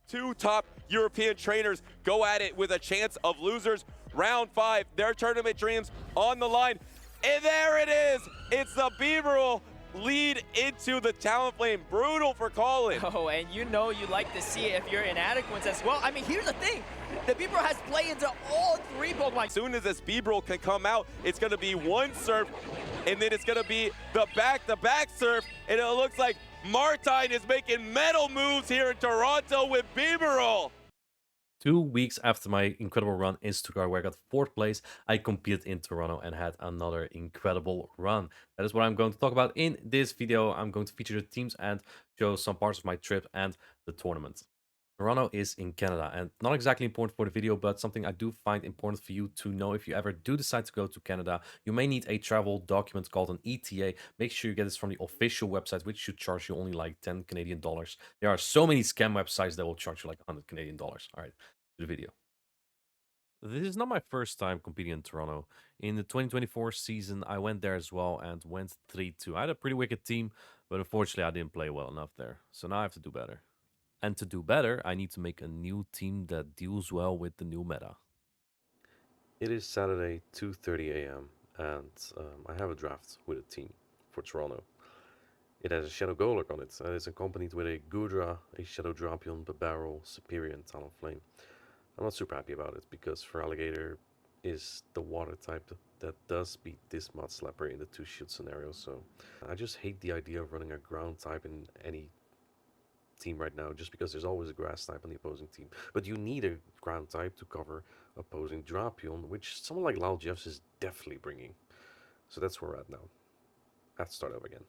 Two top European trainers go at it with a chance of losers. Round 5, their tournament dreams on the line. And there it is. It's the Bibarel lead into the Talonflame. Brutal for Colin. Oh, and you know you like to see it if you're inadequates as well. I mean, here's the thing. The Bibarel has play into all 3 Pokemon. As soon as this Bibarel can come out, it's going to be one surf, and then it's going to be the back-to-back surf, and it looks like Martine is making metal moves here in Toronto with Bibarel. 2 weeks after my incredible run in Stuttgart, where I got 4th place, I competed in Toronto and had another incredible run. That is what I'm going to talk about in this video. I'm going to feature the teams and show some parts of my trip and the tournament. Toronto is in Canada, and not exactly important for the video, but something I do find important for you to know if you ever do decide to go to Canada. You may need a travel document called an ETA. Make sure you get this from the official website, which should charge you only like 10 Canadian dollars. There are so many scam websites that will charge you like 100 Canadian dollars. All right, to the video. This is not my first time competing in Toronto. In the 2024 season, I went there as well and went 3-2. I had a pretty wicked team, but unfortunately I didn't play well enough there. So now I have to do better. And to do better, I need to make a new team that deals well with the new meta. It is Saturday, 2:30 a.m. and I have a draft with a team for Toronto. It has a Shadow Golurk on it, and it's accompanied with a Gudra, a Shadow Drapion, Bibarel, Superior, and Talonflame. I'm not super happy about it, because Feraligatr is the water type that does beat this Mud Slapper in the 2-shield scenario, so I just hate the idea of running a ground type in any team right now, just because there's always a grass type on the opposing team. But you need a ground type to cover opposing Drapion, which someone like Lal Jeffs is definitely bringing. So that's where we're at now. I have to start over again.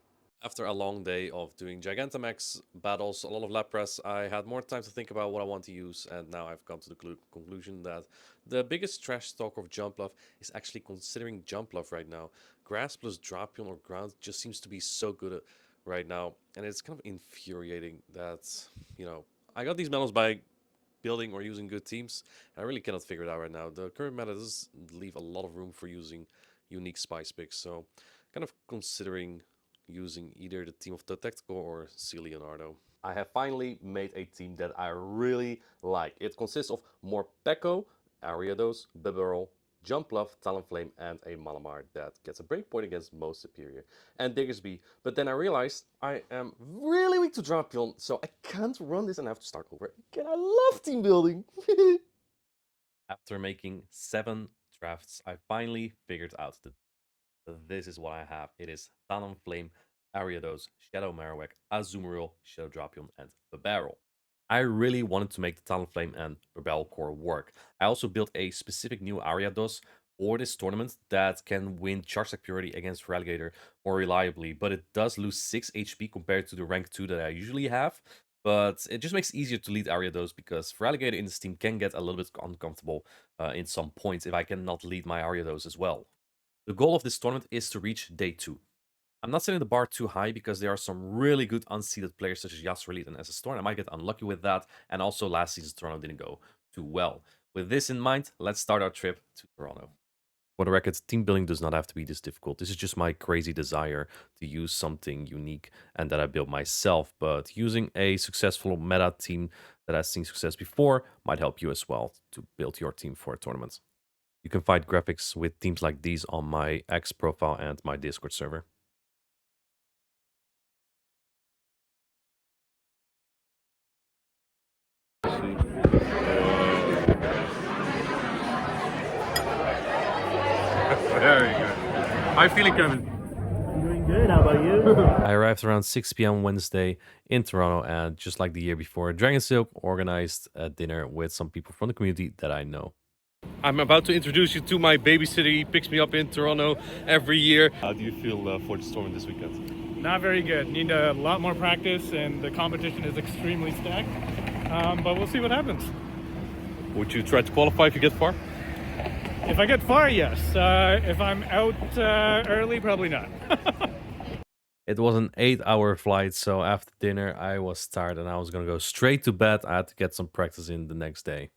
After a long day of doing Gigantamax battles, a lot of lap press, I had more time to think about what I want to use, and now I've come to the conclusion that the biggest trash talk of Jumpluff is actually considering Jumpluff right now. Grass plus Drapion or ground just seems to be so good at right now, and it's kind of infuriating that, you know, I got these medals by building or using good teams, and I really cannot figure it out right now. The current meta does leave a lot of room for using unique spice picks, so kind of considering using either the team of Tactical or C. Leonardo. I have finally made a team that I really like. It consists of Morpeko, Ariados, Bibarel, Jumpluff, Talonflame, and a Malamar that gets a breakpoint against most superior, and Diggersby. But then I realized I am really weak to Drapion, so I can't run this and I have to start over again. I love team building! After making 7 drafts, I finally figured out that this is what I have. It is Talonflame, Ariados, Shadow Marowak, Azumarill, Shadow Drapion, and Bibarel. I really wanted to make the Talonflame and Bibarel core work. I also built a specific new Ariados for this tournament that can win Charge Attack Purity against Feraligatr more reliably, but it does lose 6 HP compared to the rank 2 that I usually have. But it just makes it easier to lead Ariados, because Feraligatr in this team can get a little bit uncomfortable in some points if I cannot lead my Ariados as well. The goal of this tournament is to reach day 2. I'm not setting the bar too high, because there are some really good unseeded players such as Yasuo and SS Storm. I might get unlucky with that, and also last season's Toronto didn't go too well. With this in mind, let's start our trip to Toronto. For the record, team building does not have to be this difficult. This is just my crazy desire to use something unique and that I built myself, but using a successful meta team that has seen success before might help you as well to build your team for a tournament. You can find graphics with teams like these on my X profile and my Discord server. Very good. How you feeling, Kevin? I'm doing good. How about you? I arrived around 6 p.m. Wednesday in Toronto, and just like the year before, Dragon Silk organized a dinner with some people from the community that I know. I'm about to introduce you to my babysitter. He picks me up in Toronto every year. How do you feel for the tournament this weekend? Not very good. Need a lot more practice, and the competition is extremely stacked. But we'll see what happens. Would you try to qualify if you get far? If I get far, yes. If I'm out early, probably not. It was an 8-hour flight, so after dinner I was tired and I was gonna go straight to bed. I had to get some practice in the next day.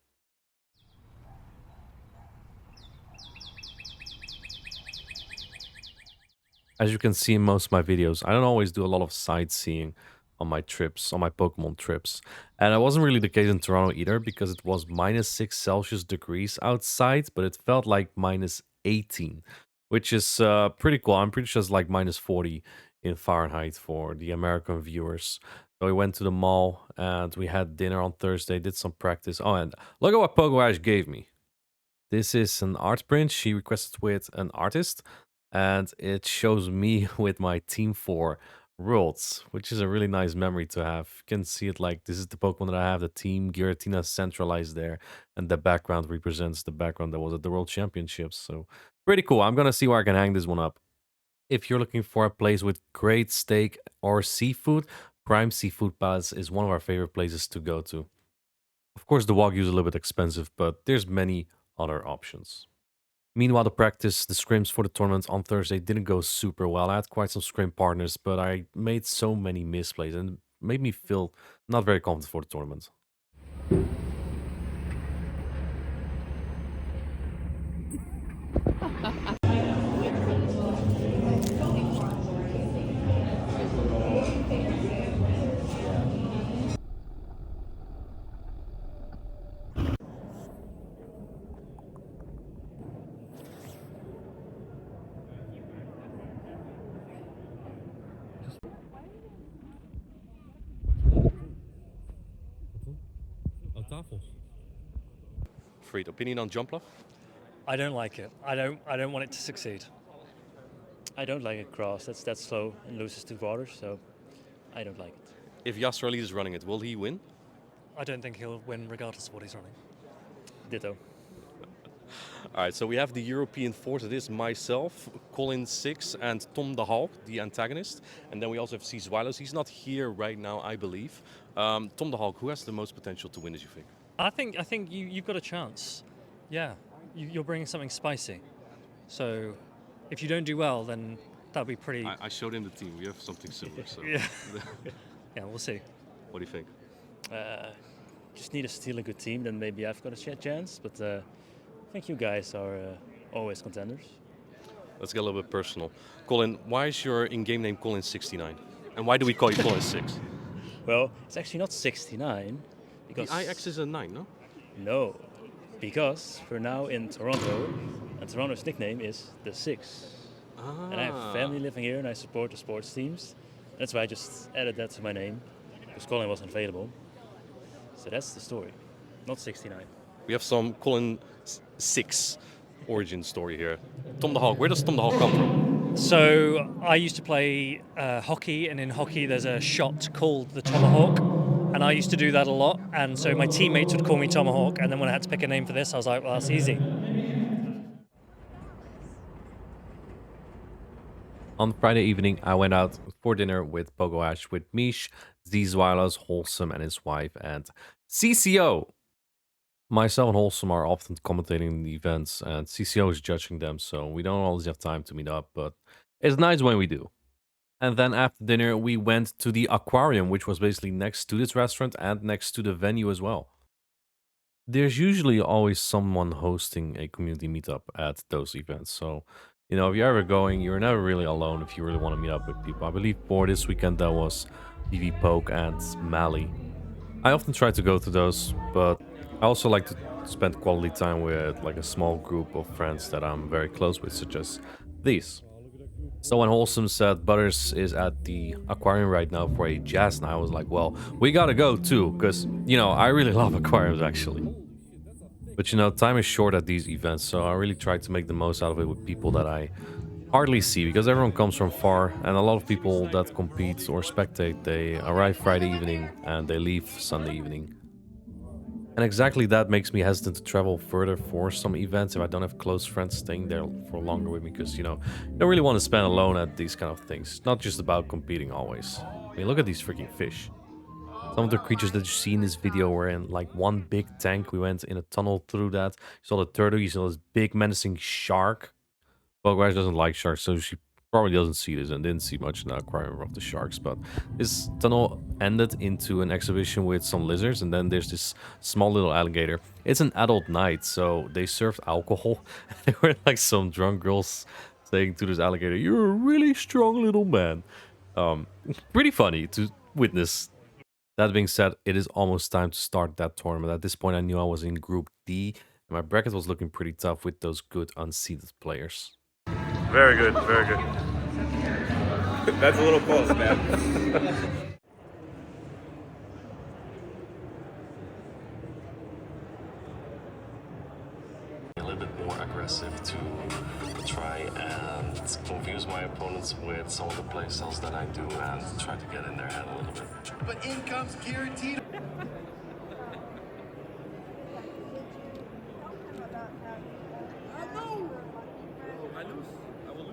As you can see in most of my videos, I don't always do a lot of sightseeing on my trips, on my Pokemon trips. And it wasn't really the case in Toronto either, because it was -6 Celsius degrees outside, but it felt like -18, which is pretty cool. I'm pretty sure it's like -40 in Fahrenheit for the American viewers. So we went to the mall and we had dinner on Thursday, did some practice. Oh, and look at what Pogo Ash gave me. This is an art print she requested with an artist, and it shows me with my Team 4 worlds, which is a really nice memory to have. You can see it like this is the Pokemon that I have, the Team Giratina centralized there, and the background represents the background that was at the World Championships. So pretty cool. I'm gonna see where I can hang this one up. If you're looking for a place with great steak or seafood, Prime Seafood Palace is one of our favorite places to go to. Of course, the Wagyu is a little bit expensive, but there's many other options. Meanwhile, the scrims for the tournament on Thursday didn't go super well. I had quite some scrim partners, but I made so many misplays and it made me feel not very confident for the tournament. Freed, opinion on Jumpluff? I don't like it. I don't want it to succeed. I don't like it cross. That's slow and loses to waters, so I don't like it. If Yasser Ali is running it, will he win? I don't think he'll win regardless of what he's running. Ditto. All right, so we have the European force. It is myself, Colin 6, and Tom the Hulk, the antagonist. And then we also have C. Zwilos. He's not here right now, I believe. Tom the Hulk, who has the most potential to win, as you think? I think you've got a chance. Yeah, you're bringing something spicy. So if you don't do well, then that'll be pretty. I showed him the team. We have something similar. So. Yeah. Yeah, we'll see. What do you think? Just need to steal a good team, then maybe I've got a chance. But I think you guys are always contenders. Let's get a little bit personal. Colin, why is your in-game name Colin 69? And why do we call you Colin 6? Well, it's actually not 69. Because The IX is a 9, no? No, because we're now in Toronto, and Toronto's nickname is the 6. Ah. And I have family living here, and I support the sports teams. That's why I just added that to my name, because Colin wasn't available. So that's the story, not 69. We have some Colin 6 origin story here. Tom the Hulk, where does Tom the Hulk come from? So I used to play hockey, and in hockey there's a shot called the tomahawk. And I used to do that a lot, and so my teammates would call me Tomahawk, and then when I had to pick a name for this, I was like, well, that's easy. On Friday evening, I went out for dinner with Pogo Ash with Mish, Zwilos, Wholesome and his wife, and CCO. Myself and Wholesome are often commentating the events, and CCO is judging them, so we don't always have time to meet up, but it's nice when we do. And then after dinner, we went to the aquarium, which was basically next to this restaurant and next to the venue as well. There's usually always someone hosting a community meetup at those events. So, if you're ever going, you're never really alone if you really want to meet up with people. I believe for this weekend, that was BB Poke and Mally. I often try to go to those, but I also like to spend quality time with like a small group of friends that I'm very close with, such as these. So when Wholesome said Butters is at the aquarium right now for a jazz night, I was like, well, we gotta go too, because, I really love aquariums actually. But, time is short at these events, so I really try to make the most out of it with people that I hardly see, because everyone comes from far, and a lot of people that compete or spectate, they arrive Friday evening and they leave Sunday evening. And exactly that makes me hesitant to travel further for some events if I don't have close friends staying there for longer with me, because, you don't really want to spend alone at these kind of things. It's not just about competing always. I mean, look at these freaking fish. Some of the creatures that you see in this video were in like one big tank. We went in a tunnel through that. You saw the turtle, you saw this big menacing shark. Pogo Ash doesn't like sharks, so she probably doesn't see this and didn't see much in the aquarium of the sharks. But this tunnel ended into an exhibition with some lizards, and then there's this small little alligator. It's an adult night, so they served alcohol. There were like some drunk girls saying to this alligator, "You're a really strong little man." Pretty funny to witness. That being said, it is almost time to start that tournament. At this point, I knew I was in Group D, and my bracket was looking pretty tough with those good unseeded players. Very good, very good. That's a little close, man. A little bit more aggressive to try and confuse my opponents with some of the play styles that I do and try to get in their head a little bit. But income's guaranteed.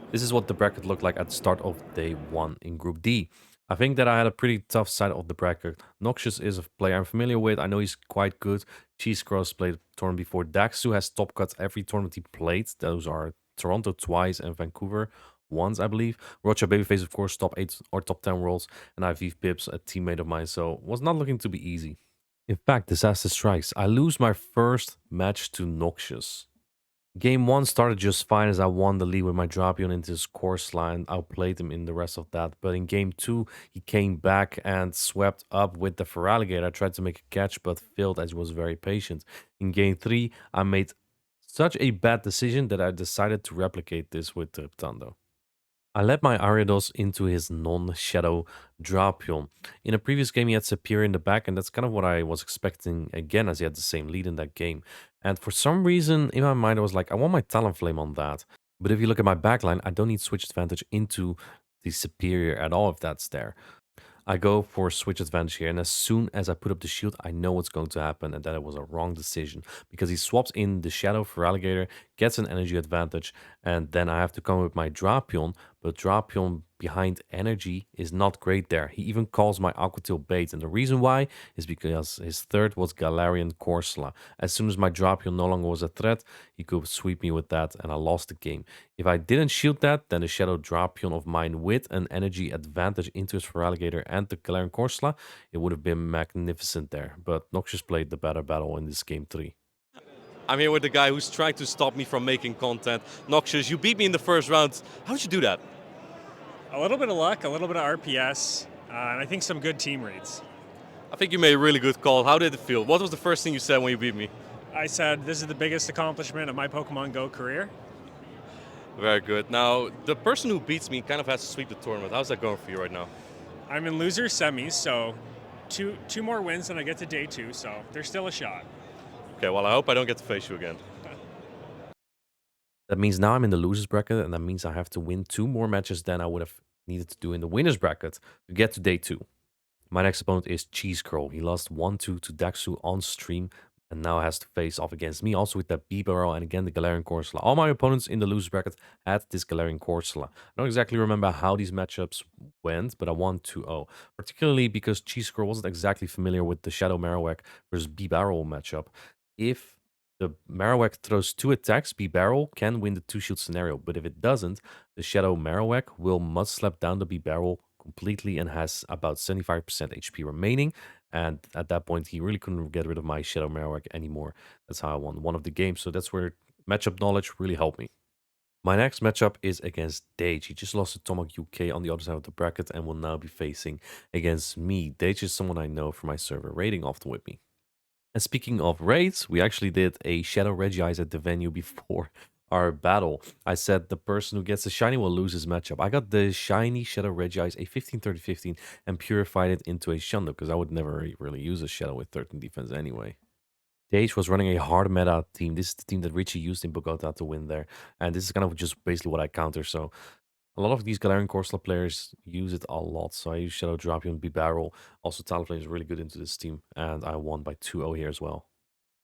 This is what the bracket looked like at the start of day 1 in Group D. I think that I had a pretty tough side of the bracket. Noxious is a player I'm familiar with. I know he's quite good. Cheese Cross played a tournament before. Daxu has top cut every tournament he played. Those are Toronto twice and Vancouver once, I believe. Rocha Babyface, of course, top 8 or top 10 worlds. And IV Pips, a teammate of mine, so was not looking to be easy. In fact, disaster strikes. I lose my first match to Noxious. Game 1 started just fine as I won the lead with my Drapion into his course line. Outplayed him in the rest of that. But in Game 2, he came back and swept up with the Feraligatr. I tried to make a catch but failed as he was very patient. In Game 3, I made such a bad decision that I decided to replicate this with Triptando. I led my Ariados into his non-shadow Drapion. In a previous game, he had Superior in the back, and that's kind of what I was expecting again, as he had the same lead in that game. And for some reason, in my mind, I was like, I want my Talonflame on that. But if you look at my backline, I don't need Switch Advantage into the Superior at all if that's there. I go for switch advantage here, and as soon as I put up the shield, I know what's going to happen, and that it was a wrong decision, because he swaps in the Shadow Feraligatr, gets an energy advantage, and then I have to come with my Drapion, but Drapion behind energy is not great there. He even calls my Aquatail bait, and the reason why is because his third was Galarian Corsola. As soon as my Drapion no longer was a threat, he could sweep me with that, and I lost the game. If I didn't shield that, then the Shadow Drapion of mine with an energy advantage into his Feraligatr and the Galarian Corsola, it would have been magnificent there. But Noxious played the better battle in this game 3. I'm here with the guy who's trying to stop me from making content. Noxious, you beat me in the first round. How did you do that? A little bit of luck, a little bit of RPS, and I think some good team reads. I think you made a really good call. How did it feel? What was the first thing you said when you beat me? I said, this is the biggest accomplishment of my Pokemon Go career. Very good. Now, the person who beats me kind of has to sweep the tournament. How's that going for you right now? I'm in loser semis, so two more wins and I get to day 2, so there's still a shot. Okay, well, I hope I don't get to face you again. That means now I'm in the losers bracket, and that means I have to win 2 more matches than I would have needed to do in the winners bracket to get to day 2. My next opponent is Cheese Crow. He lost 1-2 to Daxu on stream, and now has to face off against me, also with that Bibarel and again the Galarian Corsola. All my opponents in the losers bracket had this Galarian Corsola. I don't exactly remember how these matchups went, but I won 2-0. Particularly because Cheese Crow wasn't exactly familiar with the Shadow Marowak versus Bibarel matchup. If the Marowak throws 2 attacks, Bibarel can win the 2-shield scenario, but if it doesn't, the Shadow Marowak will mud slap down the Bibarel completely and has about 75% HP remaining, and at that point he really couldn't get rid of my Shadow Marowak anymore. That's how I won one of the games, so that's where matchup knowledge really helped me. My next matchup is against Dage. He just lost to Tomok UK on the other side of the bracket and will now be facing against me. Dage is someone I know from my server raiding often with me. And speaking of raids, we actually did a Shadow Regice at the venue before our battle. I said the person who gets the shiny will lose his matchup. I got the shiny Shadow Regice, a 15-30-15, and purified it into a Shundo, because I would never really use a Shadow with 13 defense anyway. Dage was running a hard meta team. This is the team that Richie used in Bogota to win there. And this is kind of just basically what I counter. So a lot of these Galarian Corsola players use it a lot. So I use Shadow Drapion, Bibarel. Also, Talonflame is really good into this team. And I won by 2-0 here as well.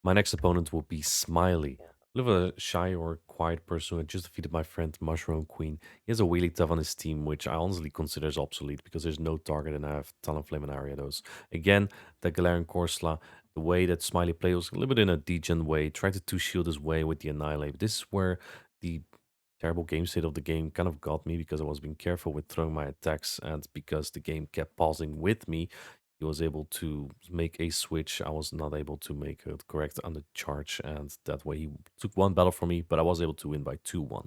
My next opponent will be Smiley. A little bit of a shy or quiet person who just defeated my friend Mushroom Queen. He has a Wheelie Tough on his team, which I honestly consider is obsolete because there's no target and I have Talonflame and Ariados. Again, the Galarian Corsola, the way that Smiley played was a little bit in a degen way, tried to 2-shield his way with the Annihilate. This is where the terrible game state of the game kind of got me because I was being careful with throwing my attacks, and because the game kept pausing with me, he was able to make a switch. I was not able to make it correct on the charge, and that way he took 1 battle from me, but I was able to win by 2-1.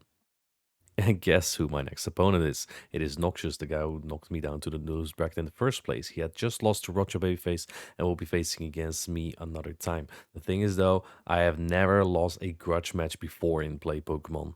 And guess who my next opponent is? It is Noxious, the guy who knocked me down to the lose bracket in the first place. He had just lost to Roger Babyface and will be facing against me another time. The thing is though, I have never lost a grudge match before in Play Pokemon.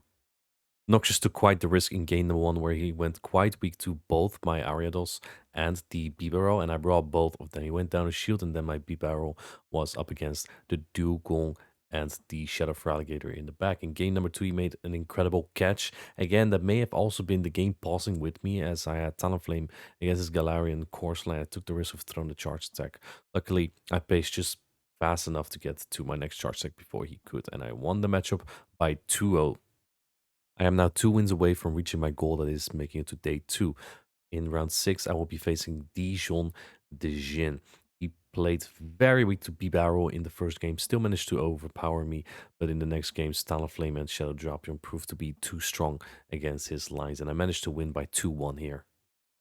Noxious took quite the risk in game number 1 where he went quite weak to both my Ariados and the Bibarel, and I brought both of them. He went down a shield and then my Bibarel was up against the Dugong and the Shadow Alligator in the back. In game number 2 he made an incredible catch. Again, that may have also been the game pausing with me as I had Talonflame against his Galarian Corsola. I took the risk of throwing the charge attack. Luckily, I paced just fast enough to get to my next charge attack before he could, and I won the matchup by 2-0. I am now 2 wins away from reaching my goal, that is making it to day 2. In round 6, I will be facing Dijon de Jin. He played very weak to Bibarel in the first game, still managed to overpower me, but in the next game, Talonflame and Shadow Drapion proved to be too strong against his lines, and I managed to win by 2-1 here.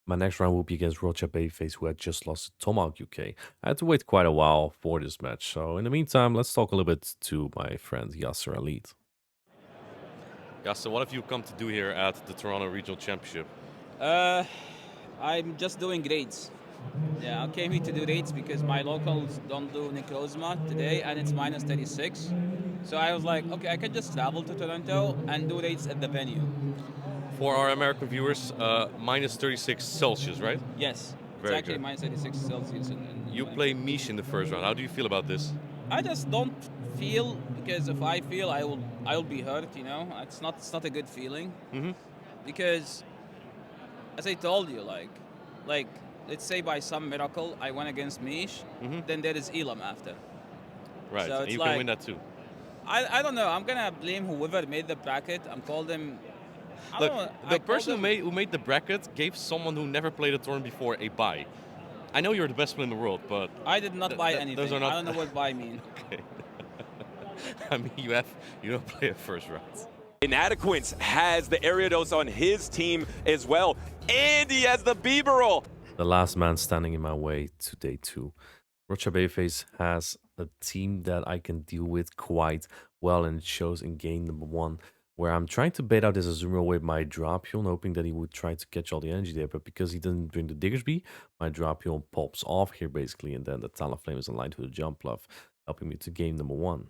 My next round will be against Roger Babyface, who had just lost to Tomahawk UK. I had to wait quite a while for this match, so in the meantime, let's talk a little bit to my friend Yasser Elite. Yeah, so what have you come to do here at the Toronto Regional Championship? I'm just doing raids. Yeah, I came here to do raids because my locals don't do Necrozma today and it's minus 36. So I was like, okay, I can just travel to Toronto and do raids at the venue. For our American viewers, minus 36 Celsius, right? Yes, Very it's actually good. minus 36 Celsius. You play Mish in the first round. How do you feel about this? I just don't feel, because if I feel, I will be hurt. You know, it's not a good feeling. Mm-hmm. Because, as I told you, like let's say by some miracle I went against Mish, then there is Elam after. Right, So and it's you like, can win that too. I don't know. I'm gonna blame whoever made the bracket. I'm call them. Look, the person who made the bracket gave someone who never played a tournament before a buy. I know you're the best player in the world, but I did not buy anything. those are not. I don't know what buy mean. Okay. I mean, you don't play a first round. Inadequance has the Ariados on his team as well, and he has the Bibarel. The last man standing in my way to day 2. Roger Babyface has a team that I can deal with quite well, and it shows in game number 1, where I'm trying to bait out this Azumarill with my Drapion, hoping that he would try to catch all the energy there, but because he didn't bring the Diggersby, my Drapion pops off here basically, and then the Talonflame is aligned to the Jump Bluff, helping me to game number 1.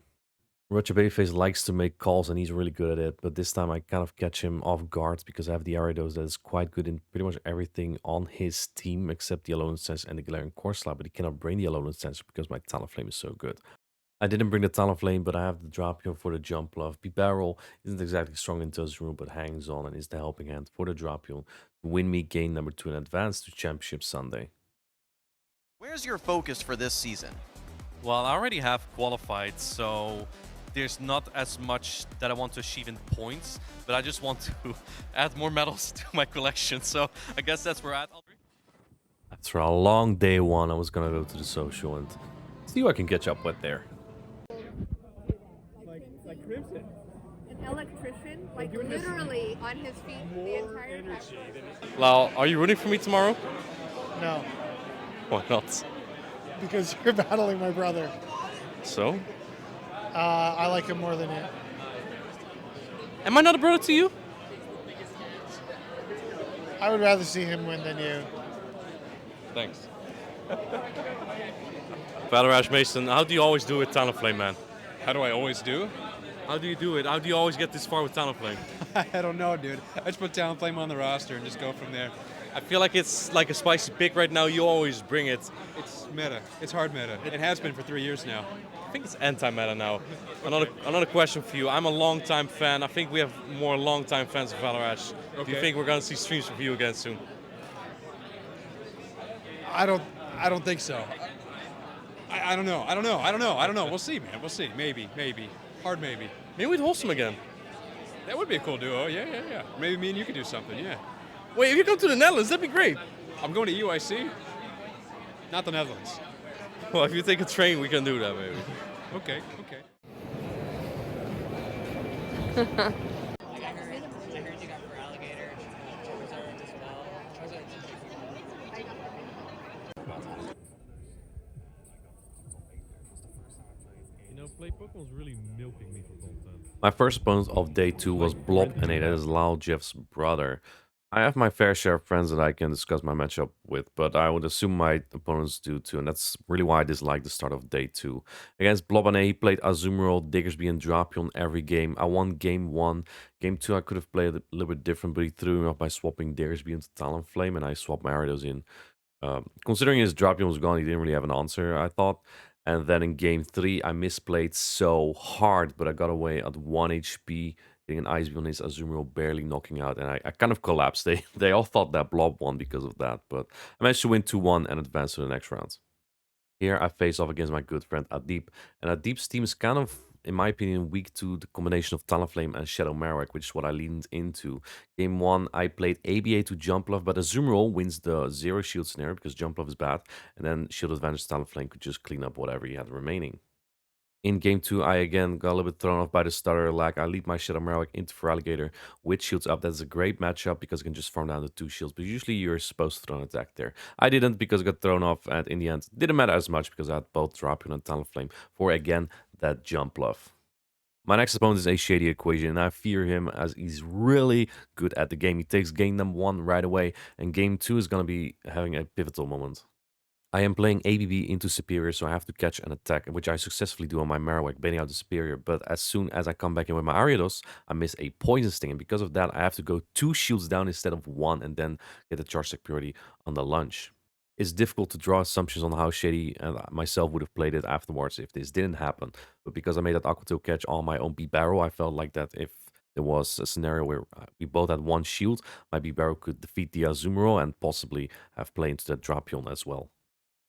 Roger Babyface likes to make calls and he's really good at it, but this time I kind of catch him off guard because I have the Ariados that is quite good in pretty much everything on his team except the Alolan Sense and the Galarian Corsola, but he cannot bring the Alolan Sense because my Talonflame is so good. I didn't bring the Talonflame, but I have the Drapion for the Jump Bluff. Bibarel isn't exactly strong into his room, but hangs on and is the helping hand for the Drapion to win me game number 2 and advance to Championship Sunday. Where's your focus for this season? Well, I already have qualified, so there's not as much that I want to achieve in points, but I just want to add more medals to my collection, so I guess that's where I'm at. After a long day 1, I was gonna go to the social and see who I can catch up with there. Like Crimson. An electrician, like literally on his feet the entire time. Lal, are you rooting for me tomorrow? No, Why not? because you're battling my brother. So? I like him more than you. Am I not a brother to you? I would rather see him win than you. Thanks. Valorage Mason, how do you always do it with Talonflame, man? How do I always do? How do you do it? How do you always get this far with Talonflame? I don't know, dude. I just put Talonflame on the roster and just go from there. I feel like it's like a spicy pick right now. You always bring it. It's meta. It's hard meta. It has been for 3 years now. I think it's anti-meta now. Another question for you. I'm a long-time fan. I think we have more long-time fans of Valorage. Okay. Do you think we're going to see streams from you again soon? I don't think so. I don't know. We'll see, man. We'll see. Maybe. Hard maybe. Maybe we'd host them again. That would be a cool duo. Yeah. Maybe me and you could do something, yeah. Wait, if you come to the Netherlands, that'd be great. I'm going to UIC. Not the Netherlands. Well, if you take a train, we can do that, maybe. Okay. My first opponent of day 2 was Blob, and that is Lal Jeff's brother. I have my fair share of friends that I can discuss my matchup with, but I would assume my opponents do too, and that's really why I dislike the start of day 2. Against Blob and he played Azumarill, Diggersby, and Drapion every game. I won game 1. Game 2 I could have played a little bit different, but he threw me off by swapping Diggersby into Talonflame, and I swapped my Ariados in. Considering his Drapion was gone, he didn't really have an answer, I thought. And then in game 3, I misplayed so hard, but I got away at 1 HP, hitting an Ice Beam on his Azumarill, barely knocking out, and I kind of collapsed. They all thought that Blob won because of that, but I managed to win 2-1 and advance to the next round. Here I face off against my good friend Adip, and Adip's team is kind of, in my opinion, weak to the combination of Talonflame and Shadow Marowak, which is what I leaned into. Game 1, I played ABA to Jump Love, but Azumarill wins the 0 shield scenario because Jump Love is bad, and then Shield Advantage Talonflame could just clean up whatever he had remaining. In game 2, I again got a little bit thrown off by the stutter lag. I lead my Shadow Marowak into Feraligatr with shields up. That's a great matchup because I can just farm down the 2 shields, but usually you're supposed to throw an attack there. I didn't because I got thrown off, and in the end, didn't matter as much because I had both Drapion and Talonflame for, again, that Jump Love. My next opponent is a Shady Equation, and I fear him as he's really good at the game. He takes game number 1 right away, and game 2 is going to be having a pivotal moment. I am playing ABB into Superior, so I have to catch an attack, which I successfully do on my Marowak, baiting out the Superior. But as soon as I come back in with my Ariados, I miss a Poison Sting, and because of that, I have to go 2 shields down instead of 1, and then get a Charge Security on the lunge. It's difficult to draw assumptions on how Shady and myself would have played it afterwards if this didn't happen. But because I made that Aqua Tail catch on my own Bibarel, I felt like that if there was a scenario where we both had 1 shield, my Bibarel could defeat the Azumarill and possibly have played into that Drapion as well.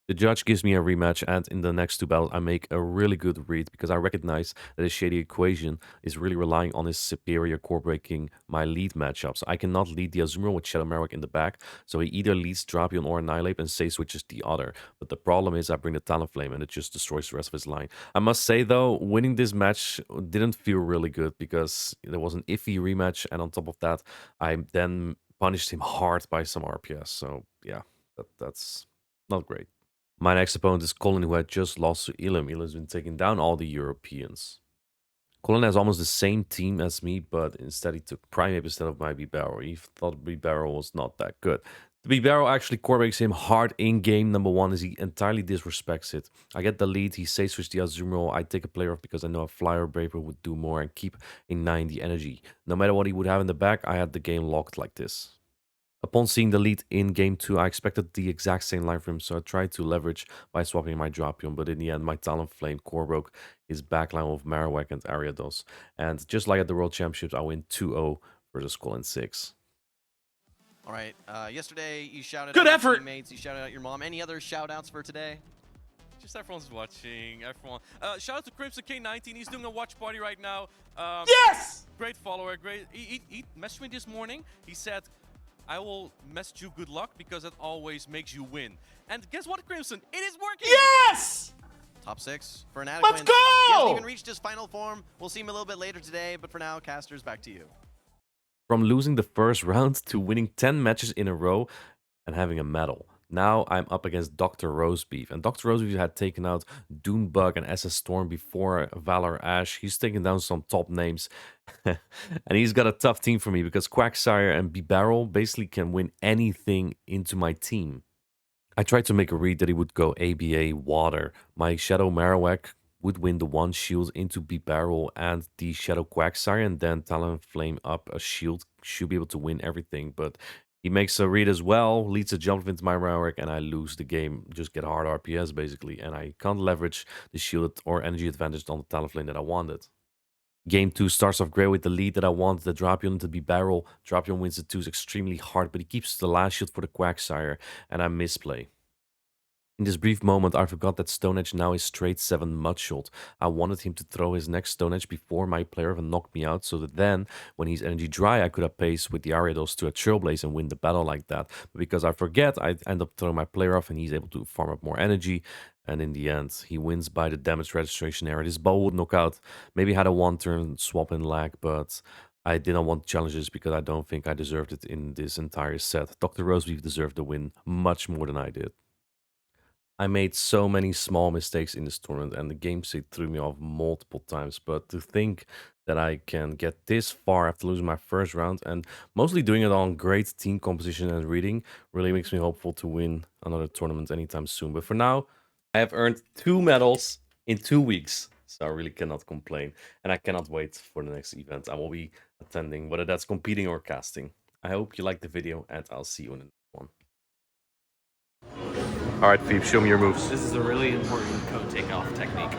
The judge gives me a rematch, and in the next 2 battles, I make a really good read because I recognize that his Shady Equation is really relying on his Superior core breaking my lead matchups. I cannot lead the Azumarill with Shadow Marowak in the back, so he either leads Drapion or Annihilate and say switches the other. But the problem is I bring the Talonflame and it just destroys the rest of his line. I must say though, winning this match didn't feel really good because there was an iffy rematch, and on top of that, I then punished him hard by some RPS. So yeah, that's not great. My next opponent is Colin, who had just lost to Elam. Elam's been taking down all the Europeans. Colin has almost the same team as me, but instead he took Primeape instead of my Bibarel. He thought Bibarel was not that good. The Bibarel actually core breaks him hard in game number 1 as he entirely disrespects it. I get the lead, he safe switch the Azumarill, I take a player off because I know a Flyer Braver would do more and keep a 90 energy. No matter what he would have in the back, I had the game locked like this. Upon seeing the lead in game 2, I expected the exact same line from him, so I tried to leverage by swapping my Drapion, but in the end, my Talonflame core broke his backline of Marowak and Ariados. And just like at the World Championships, I win 2-0 versus Colin 6. All right, yesterday you shouted Good out effort! your teammates, you shouted out your mom. Any other shout-outs for today? Just everyone's watching. Everyone. Shout out to Crimson K19. He's doing a watch party right now. Yes! Great follower. Great. He messaged me this morning. He said, I will message you good luck because it always makes you win. And guess what, Crimson? It is working! Yes! Top 6 for Fnatic. Let's go! He hasn't even reached his final form. We'll see him a little bit later today, but for now, Casters, back to you. From losing the first round to winning 10 matches in a row and having a medal. Now I'm up against Dr. Roastbeef, and Dr. Roastbeef had taken out Doonbug and SS Storm before Valor Ash. He's taken down some top names, and he's got a tough team for me because Quagsire and Bibarel basically can win anything into my team. I tried to make a read that he would go ABA Water. My Shadow Marowak would win the 1 shield into Bibarel and the Shadow Quagsire, and then Talonflame up a shield should be able to win everything, but he makes a read as well, leads a jump into my Marowak, and I lose the game. Just get hard RPS, basically, and I can't leverage the shield or energy advantage on the Talonflame that I wanted. Game 2 starts off great with the lead that I wanted, the Drapion to Bibarel. Drapion wins the 2s extremely hard, but he keeps the last shield for the Quagsire, and I misplay. In this brief moment, I forgot that Stone Edge now is straight 7 Mudshot. I wanted him to throw his next Stone Edge before my player even knocked me out, so that then, when he's energy dry, I could have pace with the Ariados to a Trailblaze and win the battle like that. But because I forget, I end up throwing my player off and he's able to farm up more energy. And in the end, he wins by the damage registration error. This bow would knock out. Maybe had a 1-turn swap in lag, but I did not want challenges because I don't think I deserved it in this entire set. Dr. Rosebeef deserved the win much more than I did. I made so many small mistakes in this tournament, and the game state threw me off multiple times. But to think that I can get this far after losing my first round, and mostly doing it on great team composition and reading, really makes me hopeful to win another tournament anytime soon. But for now, I have earned 2 medals in 2 weeks, so I really cannot complain. And I cannot wait for the next event I will be attending, whether that's competing or casting. I hope you liked the video, and I'll see you in the next one. All right, Phoebe, show me your moves. This is a really important code takeoff technique.